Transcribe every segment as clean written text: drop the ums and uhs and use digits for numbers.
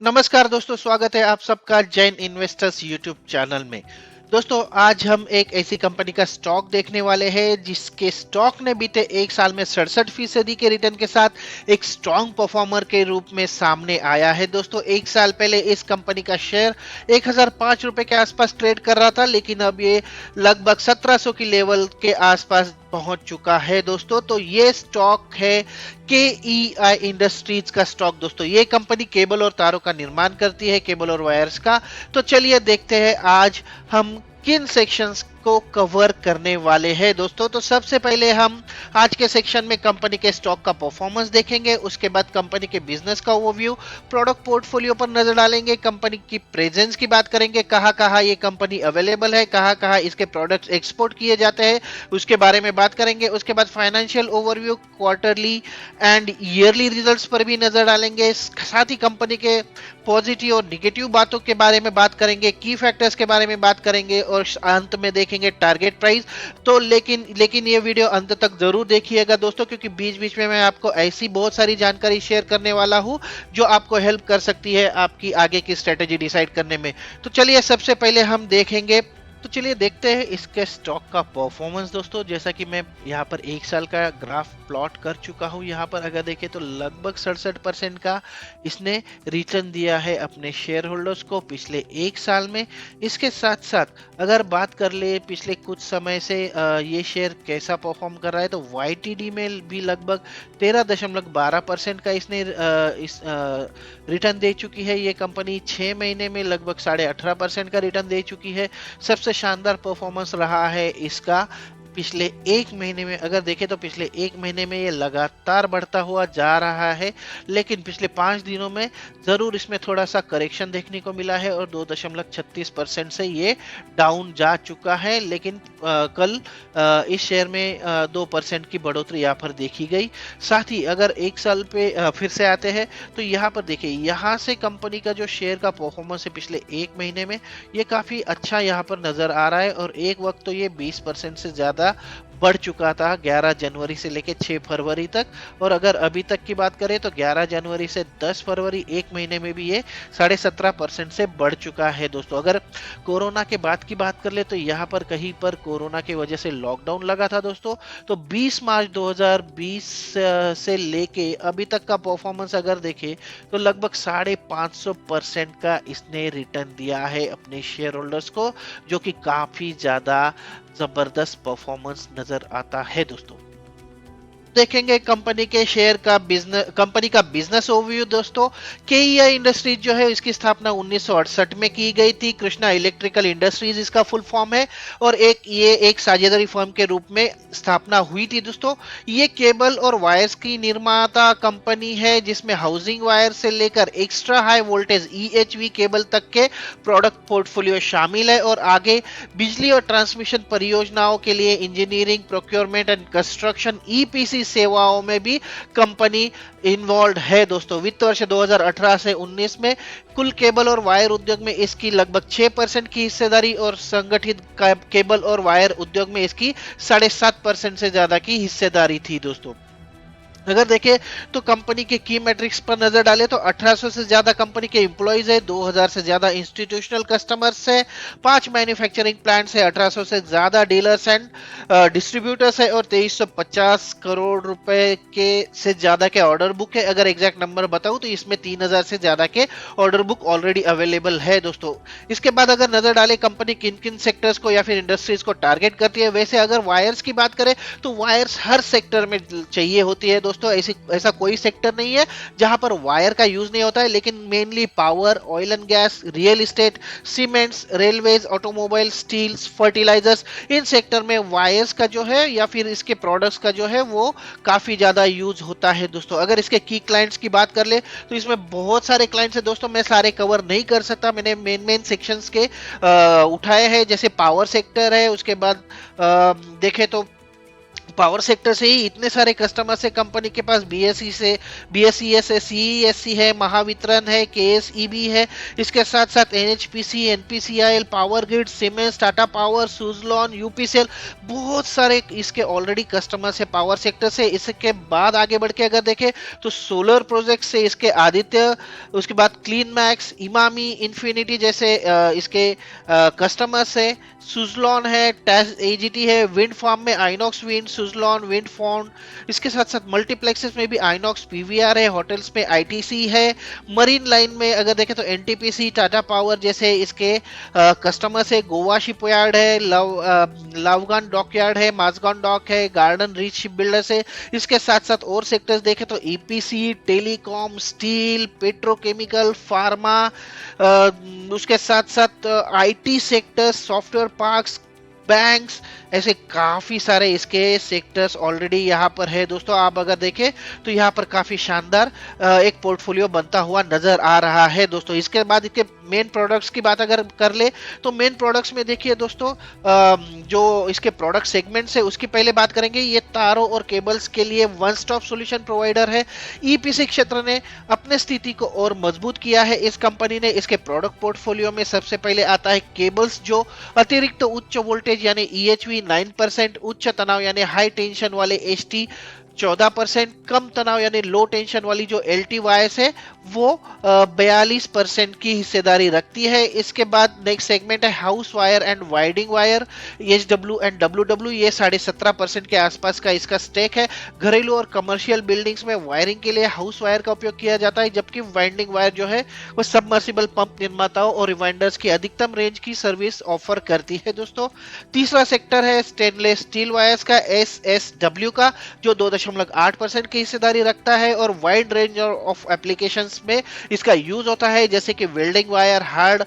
नमस्कार दोस्तों, स्वागत है आप सबका जैन इन्वेस्टर्स यूट्यूब चैनल में। दोस्तों, आज हम एक ऐसी कंपनी का स्टॉक देखने वाले हैं जिसके स्टॉक ने बीते एक साल में 67% के रिटर्न के साथ एक स्ट्रॉन्ग परफॉर्मर के रूप में सामने आया है। दोस्तों, एक साल पहले इस कंपनी का शेयर 1005 रुपए के आसपास ट्रेड कर रहा था, लेकिन अब ये लगभग 1700 की लेवल के आसपास पहुंच चुका है। दोस्तों, तो ये स्टॉक है के ई आई इंडस्ट्रीज का स्टॉक। दोस्तों, ये कंपनी केबल और तारों का निर्माण करती है, केबल और वायर्स का। तो चलिए देखते हैं आज हम किन सेक्शंस को कवर करने वाले हैं। दोस्तों, तो सबसे पहले हम आज के सेक्शन में कंपनी के स्टॉक का परफॉर्मेंस देखेंगे, उसके बाद कंपनी के बिजनेस का ओवरव्यू, प्रोडक्ट पोर्टफोलियो पर नजर डालेंगे, कंपनी की प्रेजेंस की बात करेंगे, कहां कहां ये कंपनी अवेलेबल है, कहां कहां इसके प्रोडक्ट्स एक्सपोर्ट किए जाते हैं, उसके बारे में बात करेंगे। उसके बाद financial overview, quarterly and yearly results पर भी नजर डालेंगे। साथ ही कंपनी के पॉजिटिव और निगेटिव बातों के बारे में बात करेंगे, की फैक्टर्स के बारे में बात करेंगे और अंत में देखेंगे टारगेट प्राइस। तो लेकिन ये वीडियो अंत तक जरूर देखिएगा दोस्तों, क्योंकि बीच बीच में मैं आपको ऐसी बहुत सारी जानकारी शेयर करने वाला हूं जो आपको हेल्प कर सकती है आपकी आगे की स्ट्रेटेजी डिसाइड करने में। तो चलिए सबसे पहले हम देखेंगे, तो चलिए देखते हैं इसके स्टॉक का परफॉर्मेंस। दोस्तों, जैसा कि मैं यहाँ पर एक साल का ग्राफ प्लॉट कर चुका हूँ, यहाँ पर अगर देखें तो लगभग 67% का इसने रिटर्न दिया है अपने शेयर होल्डर्स को पिछले एक साल में। इसके साथ साथ अगर बात कर ले पिछले कुछ समय से ये शेयर कैसा परफॉर्म कर रहा है, तो YTD में भी लगभग 13.12% का इसने रिटर्न दे चुकी है। ये कंपनी 6 महीने में लगभग 18.5% का रिटर्न दे चुकी है। सबसे शानदार परफॉर्मेंस रहा है इसका पिछले एक महीने में। अगर देखें तो पिछले एक महीने में ये लगातार बढ़ता हुआ जा रहा है, लेकिन पिछले 5 दिनों में जरूर इसमें थोड़ा सा करेक्शन देखने को मिला है और 2.36% से ये डाउन जा चुका है। लेकिन कल इस शेयर में 2% की बढ़ोतरी यहाँ पर देखी गई। साथ ही अगर एक साल पे फिर से आते हैं तो यहाँ पर देखिए, यहाँ से कंपनी का जो शेयर का परफॉर्मेंस है पिछले एक महीने में, ये काफी अच्छा यहाँ पर नजर आ रहा है और एक वक्त तो ये 20% से ज्यादा बढ़ चुका था 11 जनवरी से लेकर 6 फरवरी तक। और अगर अभी तक की बात करें तो 11 जनवरी से 10 फरवरी एक महीने में भी ये 17.5% से बढ़ चुका है। दोस्तों, अगर कोरोना के बाद की बात कर ले तो यहाँ पर कहीं पर कोरोना की वजह से लॉकडाउन लगा था दोस्तों। तो 20 मार्च 2020 से लेके अभी तक का परफॉर्मेंस अगर देखें तो लगभग 550% का इसने रिटर्न दिया है अपने शेयर होल्डर्स को, जो कि काफी ज्यादा जबरदस्त परफॉर्मेंस नजर आता है। दोस्तों, देखेंगे कंपनी के शेयर का बिजनेस, कंपनी का बिजनेस ओवरव्यू। दोस्तों, केईआई इंडस्ट्रीज जो है इसकी स्थापना 1968 में की गई थी। कृष्णा इलेक्ट्रिकल इंडस्ट्रीज इसका फुल फॉर्म है और ये एक साझेदारी फर्म के रूप में स्थापना हुई थी। दोस्तों, ये केबल और वायर्स की निर्माता कंपनी है जिसमें हाउसिंग वायर से लेकर extra high voltage EHV cable तक के प्रोडक्ट पोर्टफोलियो शामिल है और आगे बिजली और ट्रांसमिशन परियोजनाओं के लिए engineering, procurement and construction EPC सेवाओं में भी कंपनी इन्वॉल्व है। दोस्तों, वित्त वर्ष 2018 से 19 में कुल केबल और वायर उद्योग में इसकी लगभग 6% की हिस्सेदारी और संगठित केबल और वायर उद्योग में इसकी 7.5% से ज्यादा की हिस्सेदारी थी। दोस्तों, अगर देखें तो कंपनी के की मैट्रिक्स पर नजर डाले तो 1800 से ज्यादा कंपनी के एम्प्लॉइज है, 2000 से ज्यादा इंस्टीट्यूशनल कस्टमर्स है, 5 मैन्युफैक्चरिंग प्लांट्स है, 1800 से ज्यादा डीलर्स एंड डिस्ट्रीब्यूटर्स है और 2350 करोड़ रुपए के से ज्यादा के ऑर्डर बुक है। अगर एग्जैक्ट नंबर बताऊं तो इसमें 3000 से ज्यादा के ऑर्डर बुक ऑलरेडी अवेलेबल है। दोस्तों, इसके बाद अगर नजर डाले कंपनी किन किन सेक्टर्स को या फिर इंडस्ट्रीज को टारगेट करती है, वैसे अगर वायर्स की बात करें तो वायर्स हर सेक्टर में चाहिए होती है। दोस्तों, ऐसा कोई सेक्टर नहीं है जहां पर वायर का यूज नहीं होता है, लेकिन mainly power, oil and gas, real estate, cements, railways, automobile, steels, fertilizers, इन सेक्टर में वायर्स का जो है या फिर इसके प्रोडक्ट्स का जो है वो काफी ज्यादा यूज होता है। दोस्तों, अगर इसके की क्लाइंट्स की बात कर ले तो इसमें बहुत सारे क्लाइंट्स है। दोस्तों, मैं सारे कवर नहीं कर सकता, मैंने मेन सेक्शंस के उठाए हैं, जैसे पावर सेक्टर है, उसके बाद देखे तो पावर सेक्टर से ही इतने सारे कस्टमर्स है कंपनी के पास। बीएसई से, बीएसईएस है, सीईएससी है, महावितरण है, केएसईबी है, इसके साथ साथ NHPC, NPCIL, power grid, siemens, Tata power, Suzlon, UPCL, बहुत सारे इसके ऑलरेडी कस्टमर्स है पावर सेक्टर से। इसके बाद आगे बढ़ के अगर देखें तो सोलर प्रोजेक्ट से इसके आदित्य, उसके बाद क्लीन मैक्स, इमामी, इन्फिनिटी जैसे इसके कस्टमर्स है। सुजलॉन है, टैस एजीटी है, विंड फार्म में Inox wind, Suzlon, wind farm, इसके साथ साथ मल्टीप्लेक्सेस में भी आइनॉक्स पीवीआर है, होटल्स में आईटीसी है, मरीन लाइन में अगर देखें तो एनटीपीसी, टाटा पावर जैसे इसके कस्टमर्स है। गोवा शिपयार्ड है, लावगान डॉकयार्ड है, माजगान डॉक है, गार्डन रीच शिप बिल्डर्स है। इसके साथ साथ और सेक्टर्स देखें तो EPC, telecom, steel, petrochemical, pharma, उसके साथ साथ IT sector, software parks, banks, ऐसे काफी सारे इसके सेक्टर्स ऑलरेडी यहाँ पर है दोस्तों। आप अगर देखें तो यहाँ पर काफी शानदार एक पोर्टफोलियो बनता हुआ नजर आ रहा है दोस्तों। इसके बाद इसके मेन प्रोडक्ट्स की बात अगर कर ले तो मेन प्रोडक्ट्स में देखिए दोस्तों, जो इसके प्रोडक्ट सेगमेंट्स है उसकी पहले बात करेंगे। ये तारों और केबल्स के लिए वन स्टॉप सॉल्यूशन प्रोवाइडर है। ईपीसी क्षेत्र ने अपने स्थिति को और मजबूत किया है इस कंपनी ने। इसके प्रोडक्ट पोर्टफोलियो में सबसे पहले आता है केबल्स, जो अतिरिक्त उच्च वोल्टेज यानी ईएचवी 9%, उच्च तनाव यानी हाई टेंशन वाले एचटी 14%, कम तनाव यानी लो टेंशन वाली जो एलटी वायर्स है वो 42% की हिस्सेदारी रखती है। इसके बाद नेक्स्ट सेगमेंट है house wire and winding wire, HW and WW, ये 17.5% के आसपास का इसका स्टेक है। घरेलू और कमर्शियल बिल्डिंग्स में वायरिंग के लिए हाउस वायर का उपयोग किया जाता है, जबकि वाइंडिंग वायर जो है वो सबमर्सिबल पंप निर्माताओं और रिवाइंडर्स की अधिकतम रेंज की सर्विस ऑफर करती है दोस्तों। तीसरा सेक्टर है स्टेनलेस स्टील वायर्स का, एसएसडब्ल्यू का, जो 2.8% की हिस्सेदारी रखता है और वाइड रेंज ऑफ एप्लीकेशंस में इसका यूज होता है, जैसे कि welding wire, hard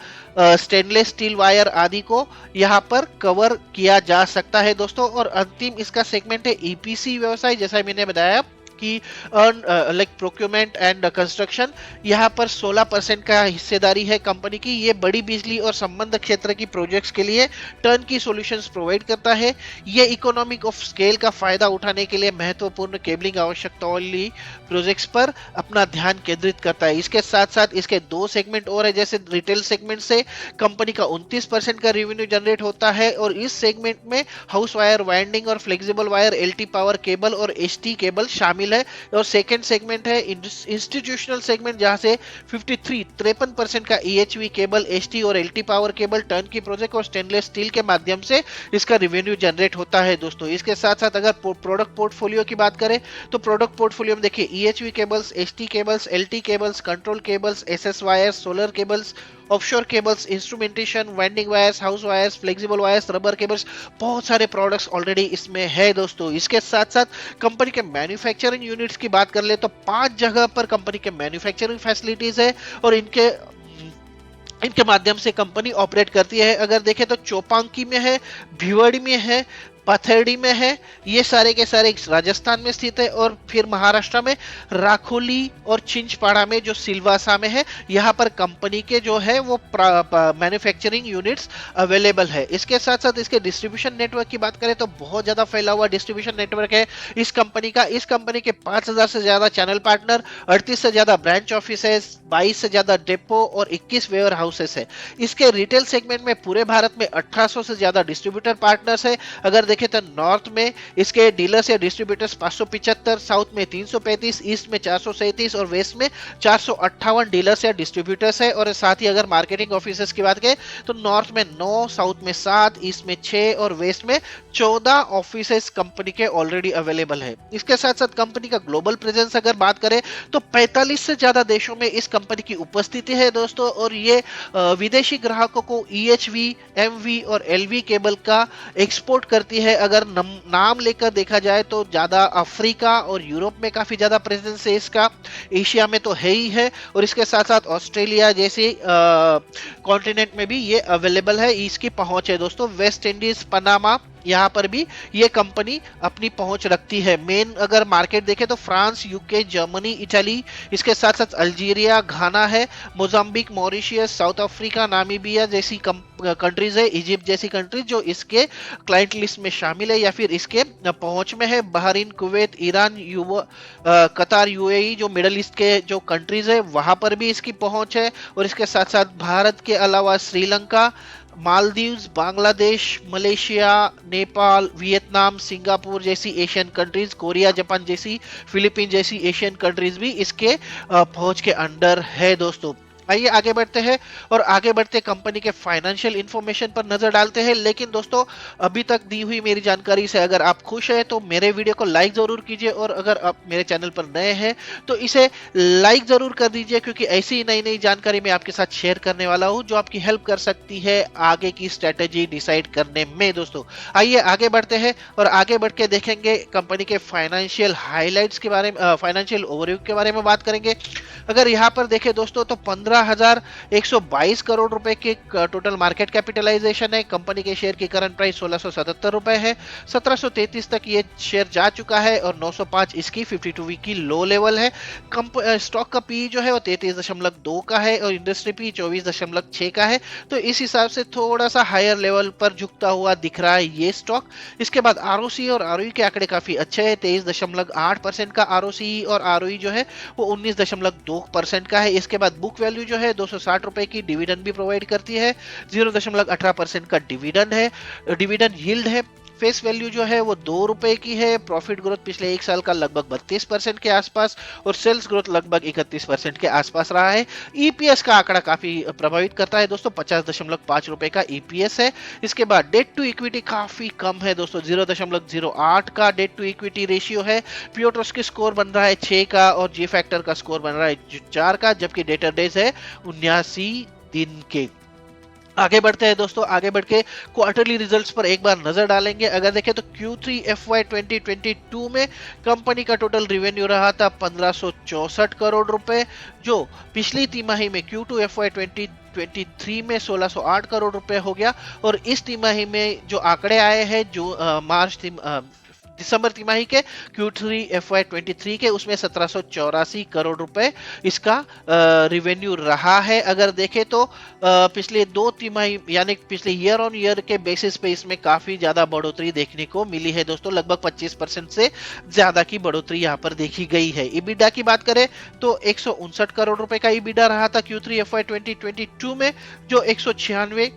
stainless steel wire आदि को यहाँ पर कवर किया जा सकता है दोस्तों। और अंतिम इसका सेगमेंट है ईपीसी व्यवसाय, जैसा मैंने बताया कि लाइक प्रोक्योरमेंट एंड कंस्ट्रक्शन, यहाँ पर 16% का हिस्सेदारी है कंपनी की। ये बड़ी बिजली और संबंध क्षेत्र की प्रोजेक्ट्स के लिए टर्न की सॉल्यूशंस प्रोवाइड करता है। ये इकोनॉमिक ऑफ स्केल का फायदा उठाने के लिए महत्वपूर्ण केबलिंग आवश्यकताओं वाली प्रोजेक्ट्स पर अपना ध्यान केंद्रित करता है। इसके साथ साथ इसके दो सेगमेंट और है, जैसे रिटेल सेगमेंट से कंपनी का 29% का रेवेन्यू जनरेट होता है और इस सेगमेंट में हाउस वायर, वाइंडिंग और flexible wire, LT power cable और एचटी केबल शामिल है। और सेकंड सेगमेंट है इंस्टीट्यूशनल सेगमेंट, जहां से 53% का ईएचवी केबल, एचटी और एलटी पावर केबल, टर्न की प्रोजेक्ट और स्टेनलेस स्टील के माध्यम से इसका रेवेन्यू जनरेट होता है दोस्तों। इसके साथ साथ अगर प्रोडक्ट पोर्टफोलियो की बात करें तो प्रोडक्ट पोर्टफोलियो में देखिए EHV cables, HT cables, LT cables, control cables, SS wires, solar cables, offshore cables, instrumentation, winding wires, house wires, flexible wires, rubber cables, बहुत सारे प्रोडक्ट्स ऑलरेडी इसमें है दोस्तों। इसके साथ साथ कंपनी के मैन्युफैक्चरिंग यूनिट्स की बात कर ले तो 5 जगह पर कंपनी के मैन्युफैक्चरिंग फैसिलिटीज है और इनके माध्यम से कंपनी ऑपरेट करती है। अगर देखें तो चौपांकी में है, भिवड़ी में है, पथेड़ी में है, ये सारे के सारे राजस्थान में स्थित है। और फिर महाराष्ट्र में राखोली और चिंचपाड़ा में जो सिलवासा में है, यहाँ पर कंपनी के जो है वो मैन्युफैक्चरिंग यूनिट्स अवेलेबल है। इसके साथ साथ इसके डिस्ट्रीब्यूशन नेटवर्क की बात करें तो बहुत ज्यादा फैला हुआ डिस्ट्रीब्यूशन नेटवर्क है इस कंपनी का। इस कंपनी के 5000 से ज्यादा चैनल पार्टनर, 38 से ज्यादा ब्रांच ऑफिसेस, 22 से ज्यादा डेपो और 21 वेयर हाउसेस है। इसके रिटेल सेगमेंट में पूरे भारत में 1800 से ज्यादा डिस्ट्रीब्यूटर पार्टनर्स है। अगर देखें तो नॉर्थ में इसके डीलर्स या डिस्ट्रीब्यूटर्स 575, साउथ में 335, ईस्ट में 437 और वेस्ट में 458 डीलर्स या डिस्ट्रीब्यूटर्स है। और साथ ही अगर मार्केटिंग ऑफिसर्स की बात करें तो नॉर्थ में 9, साउथ में 7, ईस्ट में 6 और वेस्ट में 14 ऑफिसेस कंपनी के ऑलरेडी अवेलेबल है। इसके साथ साथ कंपनी का ग्लोबल प्रेजेंस अगर बात करें तो 45 से ज्यादा देशों में इस कंपनी की उपस्थिति है दोस्तों। और ये विदेशी ग्राहकों को ईएचवी, एमवी और एलवी केबल का एक्सपोर्ट करती है। अगर नाम लेकर देखा जाए तो ज्यादा अफ्रीका और यूरोप में काफी ज्यादा प्रेजेंस है इसका, एशिया में तो है ही है। और इसके साथ साथ ऑस्ट्रेलिया जैसे कॉन्टिनेंट में भी ये अवेलेबल है, इसकी पहुंच है दोस्तों। वेस्ट इंडीज, पनामा यहाँ पर भी ये कंपनी अपनी पहुंच रखती है। मेन अगर मार्केट देखें तो फ्रांस, यूके, जर्मनी, इटली, इसके साथ साथ अल्जीरिया, घाना है, Mozambique, Mauritius, south Africa, Namibia जैसी कंट्रीज है, इजिप्ट जैसी कंट्रीज जो इसके क्लाइंट लिस्ट में शामिल है या फिर इसके पहुंच में है। बहरीन, कुवैत, ईरान, कतार, यूएई जो मिडल ईस्ट के जो कंट्रीज है वहां पर भी इसकी पहुंच है। और इसके साथ साथ भारत के अलावा Sri Lanka, Maldives, Bangladesh, Malaysia, Nepal, Vietnam, Singapore जैसी एशियन कंट्रीज, कोरिया, जापान जैसी, फिलीपीन जैसी एशियन कंट्रीज भी इसके पहुंच के अंडर है दोस्तों। आइए आगे बढ़ते हैं और आगे बढ़ते कंपनी के फाइनेंशियल इंफॉर्मेशन पर नजर डालते हैं। लेकिन दोस्तों अभी तक दी हुई मेरी जानकारी से अगर आप खुश हैं तो मेरे वीडियो को लाइक जरूर कीजिए, और अगर आप मेरे चैनल पर नए हैं तो इसे लाइक जरूर कर दीजिए, क्योंकि ऐसी ही नई नई जानकारी मैं आपके साथ शेयर करने वाला हूं जो आपकी हेल्प कर सकती है आगे की स्ट्रेटेजी डिसाइड करने में। दोस्तों आइए आगे बढ़ते हैं और आगे बढ़ के देखेंगे कंपनी के फाइनेंशियल हाईलाइट्स के बारे में, फाइनेंशियल ओवरव्यू के बारे में बात करेंगे। अगर यहाँ पर देखें दोस्तों तो 15,122 करोड़ रुपए के टोटल मार्केट कैपिटलाइजेशन है। कंपनी के शेयर की करंट प्राइस 1677 रुपए है। 1733 तक ये शेयर जा चुका है और 905 इसकी 52 वीक की लो लेवल है। स्टॉक का पी जो है वो 33.2 का है और इंडस्ट्री पी 24.6 का है। तो इस हिसाब से थोड़ा सा हायर लेवल पर झुकता हुआ दिख रहा है ये स्टॉक। इसके बाद आरओसी और आरओई के आंकड़े काफी अच्छे हैं। 23.8% का आरओसी और आरओई जो है वो 19.2% का है। इसके बाद बुक वैल्यू जो है 260 रुपए की, डिविडेंड भी प्रोवाइड करती है। 0.18% का डिविडेंड है, डिविडेंड यील्ड है। फेस वैल्यू जो है वो 2 रुपए की है। प्रॉफिट ग्रोथ पिछले एक साल का लगभग 32% के आसपास और सेल्स ग्रोथ लगभग 31% के आसपास रहा है। ईपीएस का आंकड़ा काफी प्रभावित करता है दोस्तों, 50.5 रुपए का ईपीएस है। इसके बाद डेट टू इक्विटी काफी कम है दोस्तों, 0.08 का डेट टू इक्विटी रेशियो है। पियोट्रोस की स्कोर बन रहा है 6 का और जी फैक्टर का स्कोर बन रहा है 4 का, जबकि डेटर डेज है 79 दिन के। आगे बढ़ते हैं दोस्तों, आगे बढ़ के क्वार्टरली रिजल्ट्स पर एक बार नजर डालेंगे। अगर देखें तो Q3 FY 2022 में कंपनी का टोटल रिवेन्यू रहा था 1564 करोड़ रुपए, जो पिछली तिमाही में Q2 FY 2023 में 1608 करोड़ रुपए हो गया। और इस तिमाही में जो आंकड़े आए हैं जो दिसंबर तिमाही के Q3 FY 23 के, उसमें 1784 करोड़ रुपए इसका रिवेन्यू रहा है। अगर देखें तो पिछले 2 तिमाही यानी पिछले ईयर ऑन ईयर के बेसिस पे इसमें काफी ज्यादा बढ़ोतरी देखने को मिली है दोस्तों, लगभग 25% से ज्यादा की बढ़ोतरी यहाँ पर देखी गई है। ईबिडा की बात करें तो 159 करोड़ रुपए का ईबिडा रहा था Q3 FY 2022 में, जो 196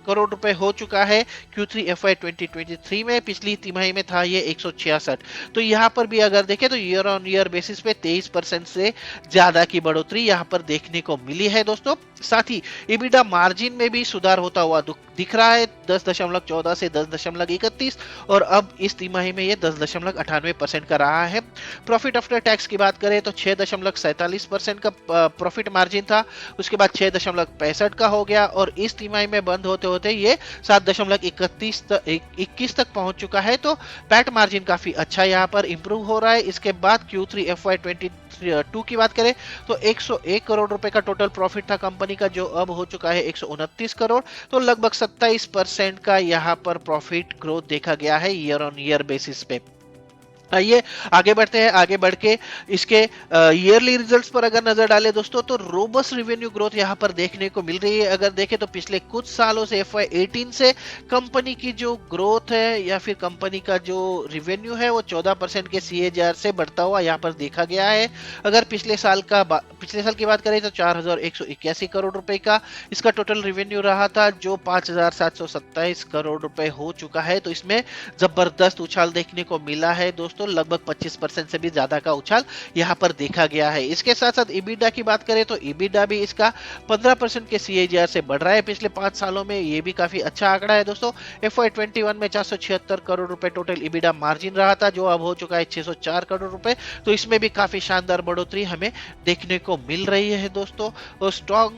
करोड़ रुपए हो चुका है Q3 FY 2023 में। पिछली तिमाही में था ये 166। तो यहाँ पर भी अगर देखें तो ईयर ऑन ईयर बेसिस पे 23% से ज्यादा की बढ़ोतरी यहाँ पर देखने को मिली है दोस्तों। साथ ही EBITDA मार्जिन में भी सुधार होता हुआ दिख रहा है, 10.14 से 10.31 और अब इस तिमाही में ये 10.98% का रहा है। प्रॉफिट आफ्टर टैक्स की बात करें तो 6.47% का प्रॉफिट मार्जिन था, उसके बाद 6.65 का हो गया और इस तिमाही में बंद होते होते ये 7.21 तक पहुंच चुका है। तो पैट मार्जिन काफी अच्छा यहाँ पर इंप्रूव हो रहा है। इसके बाद Q3 FY 2022 की बात करें तो 101 करोड़ रुपए का टोटल प्रॉफिट था कंपनी का, जो अब हो चुका है 129 करोड़। तो लगभग 27% का यहाँ पर प्रॉफिट ग्रोथ देखा गया है ईयर ऑन ईयर बेसिस पे। आइए आगे बढ़ते हैं, आगे बढ़ के इसके ईयरली रिजल्ट्स पर अगर नजर डालें दोस्तों तो रोबस्ट रिवेन्यू ग्रोथ यहां पर देखने को मिल रही है। अगर देखें तो पिछले कुछ सालों से FY 18 से कंपनी की जो ग्रोथ है या फिर कंपनी का जो रिवेन्यू है वो 14% के CAGR से बढ़ता हुआ यहां पर देखा गया है। अगर पिछले साल की बात करें तो 4181 करोड़ रुपए का इसका टोटल रिवेन्यू रहा था, जो 5727 करोड़ रुपए हो चुका है। तो इसमें जबरदस्त उछाल देखने को मिला है दोस्तों, लगभग 25% से भी ज्यादा का उछाल यहां पर देखा गया है। इसके साथ साथ ईबिडा की बात करें तो ईबिडा भी इसका 15% के CAGR से बढ़ रहा है पिछले 5 सालों में, ये भी काफी अच्छा आंकड़ा है दोस्तों। FY 21 में 476 करोड़ रुपए टोटल ईबिडा मार्जिन रहा था, जो अब हो चुका है 604 करोड़ रुपए। तो इसमें भी काफी शानदार बढ़ोतरी हमें देखने को मिल रही है दोस्तों। और स्ट्रॉन्ग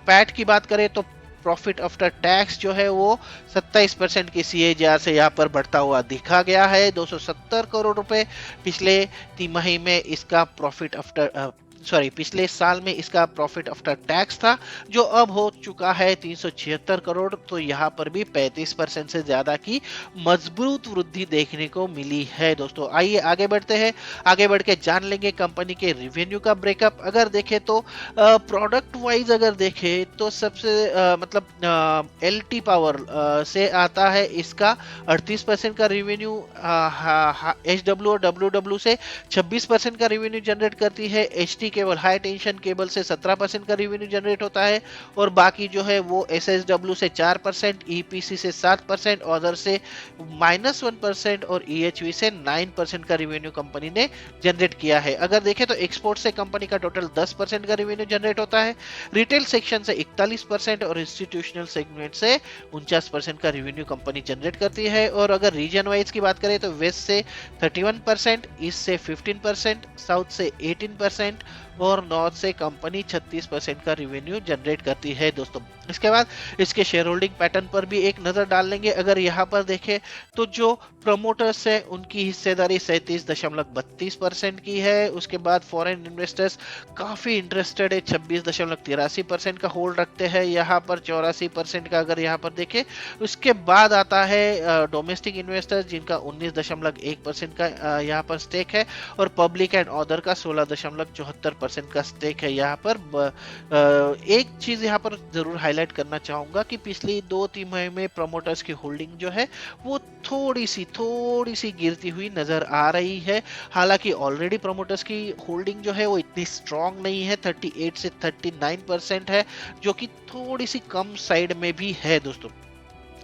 पैट की बात करें तो प्रॉफिट आफ्टर टैक्स जो है वो 27% की CAGR से यहाँ पर बढ़ता हुआ दिखा गया है। 270 करोड़ रुपए पिछले तिमाही में इसका प्रॉफिट आफ्टर सॉरी पिछले साल में इसका प्रॉफिट आफ्टर टैक्स था, जो अब हो चुका है 376 करोड़। तो यहाँ पर भी 35% से ज्यादा की मजबूत वृद्धि देखने को मिली है दोस्तों। आइए आगे बढ़ते हैं, आगे बढ़ के जान लेंगे कंपनी के रिवेन्यू का ब्रेकअप। अगर देखें तो प्रोडक्ट वाइज अगर देखें तो सबसे मतलब एल टी पावर से आता है इसका 38% का रिवेन्यू, एच डब्ल्यू और डब्ल्यू डब्ल्यू से 26% का रिवेन्यू जनरेट करती है, H T cable high tension cable से 17% का रिवेन्यू जनरेट होता है, और बाकी जो है वो एस एस डब्ल्यू से 4%, ईपीसी से 7%, अदर से -1% और ईएचवी से 9% का रिवेन्यू कंपनी ने जनरेट किया है। अगर देखें तो एक्सपोर्ट से कंपनी का टोटल 10% का रिवेन्यू जनरेट होता है, रिटेल सेक्शन से 41% और इंस्टीट्यूशनल सेगमेंट से 49% का रिवेन्यू कंपनी जनरेट करती है। और अगर रीजन वाइज की बात करें तो वेस्ट से 31%, ईस्ट से 15%, साउथ से 18% और नॉर्थ से कंपनी 36% का रिवेन्यू जनरेट करती है दोस्तों। इसके बाद इसके शेयर होल्डिंग पैटर्न पर भी एक नजर डाल लेंगे। अगर यहाँ पर देखें तो जो प्रमोटर्स है उनकी हिस्सेदारी 37.32% की है। उसके बाद फॉरेन इन्वेस्टर्स काफी इंटरेस्टेड है, 26.83% का होल्ड रखते हैं यहाँ पर, 84% का अगर यहाँ पर देखें। उसके बाद आता है डोमेस्टिक इन्वेस्टर्स जिनका 19.1% का यहाँ पर स्टेक है, और पब्लिक एंड अदर का 16.74% का स्टेक है यहाँ पर। एक चीज यहाँ पर जरूर हाईलाइट करना चाहूंगा कि पिछली 2 तिमाही में प्रमोटर्स की होल्डिंग जो है वो थोड़ी सी गिरती हुई नजर आ रही है। हालांकि ऑलरेडी प्रमोटर्स की होल्डिंग जो है वो इतनी स्ट्रांग नहीं है, 38 से 39% है, जो कि थोड़ी सी कम साइड में भी है दोस्तों।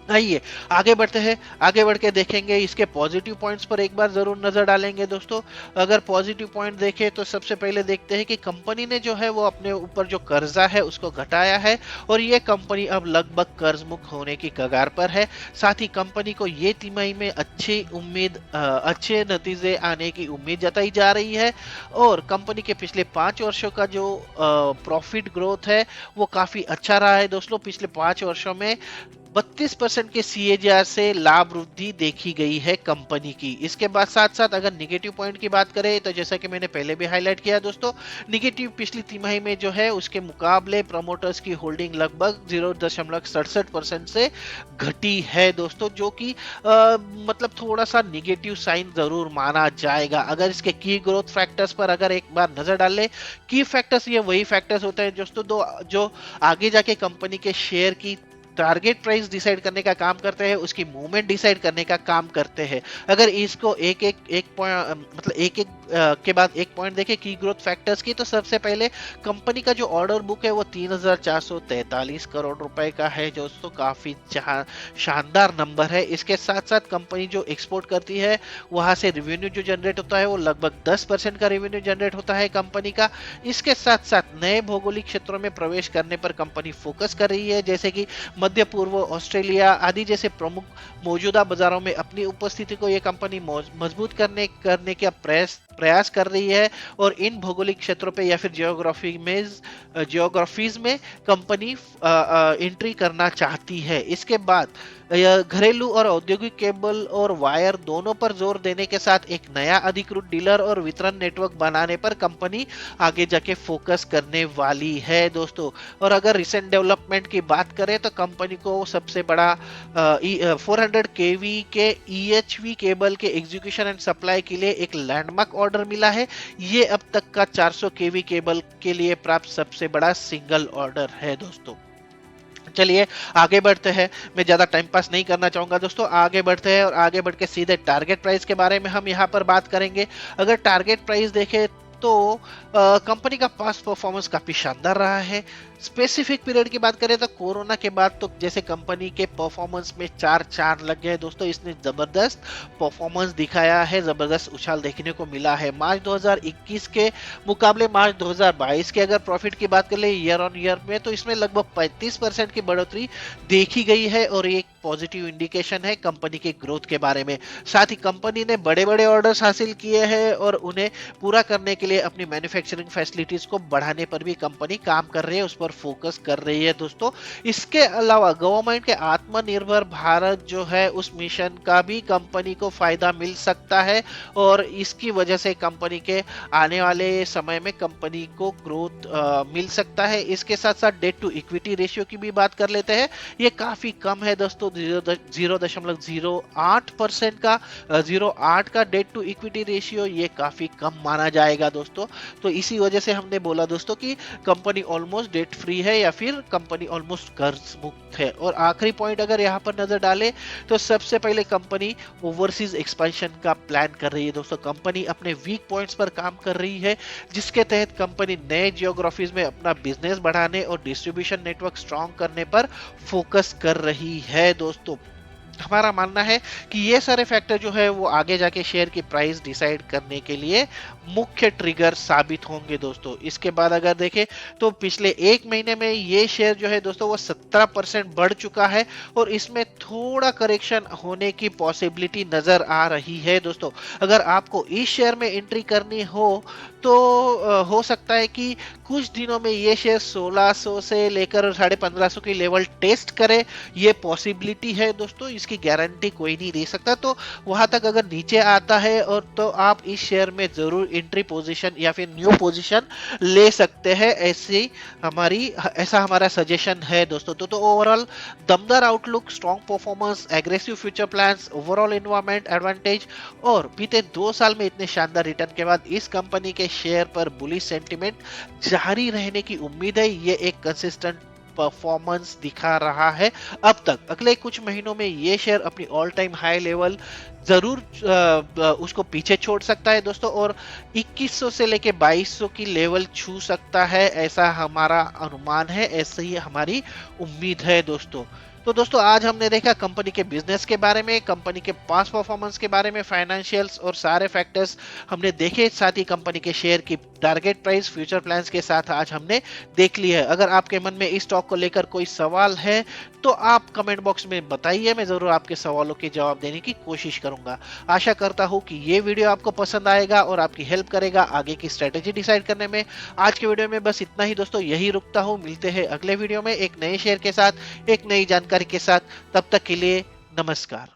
आइए आगे बढ़ते हैं, आगे बढ़ के देखेंगे इसके पॉजिटिव पॉइंट्स पर एक बार जरूर नजर डालेंगे दोस्तों। अगर पॉजिटिव पॉइंट देखें तो सबसे पहले देखते हैं कि कंपनी ने जो है वो अपने ऊपर जो कर्जा है उसको घटाया है, और ये कंपनी अब लगभग कर्ज मुक्त होने की कगार पर है। साथ ही कंपनी को ये तिमाही में अच्छे नतीजे आने की उम्मीद जताई जा रही है, और कंपनी के पिछले 5 वर्षों का जो प्रॉफिट ग्रोथ है वो काफी अच्छा रहा है दोस्तों। पिछले 5 वर्षों में 32% के सीएजीआर से लाभ वृद्धि देखी गई है कंपनी की। इसके बाद साथ साथ अगर निगेटिव पॉइंट की बात करें तो जैसा कि मैंने पहले भी हाईलाइट किया दोस्तों, निगेटिव पिछली तिमाही में जो है उसके मुकाबले प्रमोटर्स की होल्डिंग लगभग 0.67% से घटी है दोस्तों, जो कि मतलब थोड़ा सा निगेटिव साइन जरूर माना जाएगा। अगर इसके की ग्रोथ फैक्टर्स पर अगर एक बार नजर डाल ले, की फैक्टर्स ये वही फैक्टर्स होते हैं दोस्तों जो आगे जाके कंपनी के शेयर की टारगेट प्राइस डिसाइड करने का काम करते हैं, उसकी मूवमेंट डिसाइड करने का काम करते हैं। अगर इसको एक पॉइंट मतलब एक के बाद एक पॉइंट देखें की ग्रोथ फैक्टर्स की, तो सबसे पहले कंपनी का जो ऑर्डर बुक है वो 3,443 करोड़ रुपए का है दोस्तों, काफी शानदार नंबर है। इसके साथ साथ कंपनी जो एक्सपोर्ट करती है वहां से रेवेन्यू जो जनरेट होता है वो लगभग 10% का रेवेन्यू जनरेट होता है कंपनी का। इसके साथ साथ नए भौगोलिक क्षेत्रों में प्रवेश करने पर कंपनी फोकस कर रही है, जैसे कि मध्य पूर्व, ऑस्ट्रेलिया आदि जैसे प्रमुख मौजूदा बाजारों में अपनी उपस्थिति को यह कंपनी मजबूत करने का प्रयास कर रही है, और इन भौगोलिक क्षेत्रों पे या फिर जियोग्राफीज में कंपनी एंट्री करना चाहती है। इसके बाद घरेलू और औद्योगिक केबल और वायर दोनों पर जोर देने के साथ एक नया अधिकृत डीलर और वितरण नेटवर्क बनाने पर कंपनी आगे जाके फोकस करने वाली है दोस्तों। और अगर रिसेंट डेवलपमेंट की बात करें तो कंपनी को सबसे बड़ा 400 केवी के ईएचवी केबल के एग्जीक्यूशन एंड सप्लाई के लिए एक लैंडमार्क ऑर्डर मिला है। ये अब तक का 400 केवी केबल के लिए प्राप्त सबसे बड़ा सिंगल ऑर्डर है दोस्तों। चलिए आगे बढ़ते हैं, मैं ज्यादा टाइम पास नहीं करना चाहूंगा दोस्तों, आगे बढ़ते हैं और आगे बढ़ के सीधे टारगेट प्राइस के बारे में हम यहाँ पर बात करेंगे। अगर टारगेट प्राइस देखें तो कंपनी का पास्ट परफॉर्मेंस काफी शानदार रहा है। स्पेसिफिक पीरियड की बात करें तो कोरोना के बाद तो जैसे कंपनी के परफॉर्मेंस में 4 चांद लग गए दोस्तों, इसने जबरदस्त परफॉर्मेंस दिखाया है, जबरदस्त उछाल देखने को मिला है। मार्च 2021 के मुकाबले मार्च 2022 के अगर प्रॉफिट की बात कर ले ईयर ऑन ईयर में, तो इसमें लगभग 35% की बढ़ोतरी देखी गई है, और एक पॉजिटिव इंडिकेशन है कंपनी के ग्रोथ के बारे में। साथ ही कंपनी ने बड़े बड़े ऑर्डर्स हासिल किए हैं और उन्हें पूरा करने के लिए अपनी मैन्युफैक्चरिंग फैसिलिटीज को बढ़ाने पर भी कंपनी काम कर रही है, उस पर फोकस कर रही है दोस्तों। इसके अलावा गवर्नमेंट के आत्मनिर्भर भारत जो है उस मिशन का भी कंपनी को फायदा मिल सकता है और इसकी वजह से कंपनी के आने वाले समय में कंपनी को ग्रोथ मिल सकता है। इसके साथ साथ डेट टू इक्विटी रेशियो की भी बात कर लेते हैं। ये काफी कम है दोस्तों, 0.08% का 0.8 का डेट टू इक्विटी रेशियो, ये काफी कम माना जाएगा दोस्तों। तो इसी वजह से हमने बोला दोस्तों कि कंपनी ऑलमोस्ट डेट फ्री है या फिर कंपनी ऑलमोस्ट कर्ज मुक्त है। और आखिरी पॉइंट अगर यहाँ पर नजर डालें तो सबसे पहले कंपनी ओवरसीज एक्सपेंशन का प्लान कर रही है दोस्तों। कंपनी अपने वीक पॉइंट्स पर काम कर रही है, जिसके तहत कंपनी नए जियोग्राफीज में अपना बिजनेस बढ़ाने और डिस्ट्रीब्यूशन नेटवर्क स्ट्रॉन्ग करने पर फोकस कर रही है दोस्तों। हमारा मानना है कि ये सारे फैक्टर जो है वो आगे जाके शेयर की प्राइस डिसाइड करने के लिए मुख्य ट्रिगर साबित होंगे दोस्तों। इसके बाद अगर देखें तो पिछले एक महीने में ये शेयर जो है दोस्तों वो 17% बढ़ चुका है और इसमें थोड़ा करेक्शन होने की पॉसिबिलिटी नजर आ रही है दोस्तों। अगर आपको इस शेयर में एंट्री करनी हो तो हो सकता है कि कुछ दिनों में ये शेयर 1600 से लेकर 1550 की लेवल टेस्ट करे, ये पॉसिबिलिटी है दोस्तों। इसकी गारंटी कोई नहीं दे सकता, तो वहां तक अगर नीचे आता है और तो आप इस शेयर में जरूर एंट्री पोजीशन या फिर न्यू पोजीशन ले सकते हैं, ऐसा हमारा सजेशन है दोस्तों। तो ओवरऑल दमदार outlook, strong performance, aggressive future plans, overall environment advantage और बीते 2 साल में इतने शानदार रिटर्न के बाद इस कंपनी के शेयर पर बुलिश सेंटिमेंट जारी रहने की उम्मीद है। ये एक कंसिस्टेंट परफॉर्मेंस दिखा रहा है अब तक। अगले कुछ महीनों में ये शेयर अपनी ऑल टाइम हाई लेवल जरूर उसको पीछे छोड़ सकता है दोस्तों और 2100 से लेके 2200 की लेवल छू सकता है, ऐसा हमारा अनुमान है, ऐसे ही हमारी उम्मीद है दोस्तों। तो दोस्तों आज हमने देखा कंपनी के बिजनेस के बारे में, कंपनी के पास्ट परफॉर्मेंस के बारे में, फाइनेंशियल्स और सारे फैक्टर्स हमने देखे, साथ ही कंपनी के शेयर की टारगेट प्राइस, फ्यूचर प्लान्स के साथ आज हमने देख लिया है। अगर आपके मन में इस स्टॉक को लेकर कोई सवाल है तो आप कमेंट बॉक्स में बताइए, मैं जरूर आपके सवालों के जवाब देने की कोशिश करूंगा। आशा करता हूं कि ये वीडियो आपको पसंद आएगा और आपकी हेल्प करेगा आगे की स्ट्रेटेजी डिसाइड करने में। आज के वीडियो में बस इतना ही दोस्तों, यही रुकता हूं। मिलते हैं अगले वीडियो में एक नए शेयर के साथ, एक नई जानकारी के साथ। तब तक के लिए नमस्कार।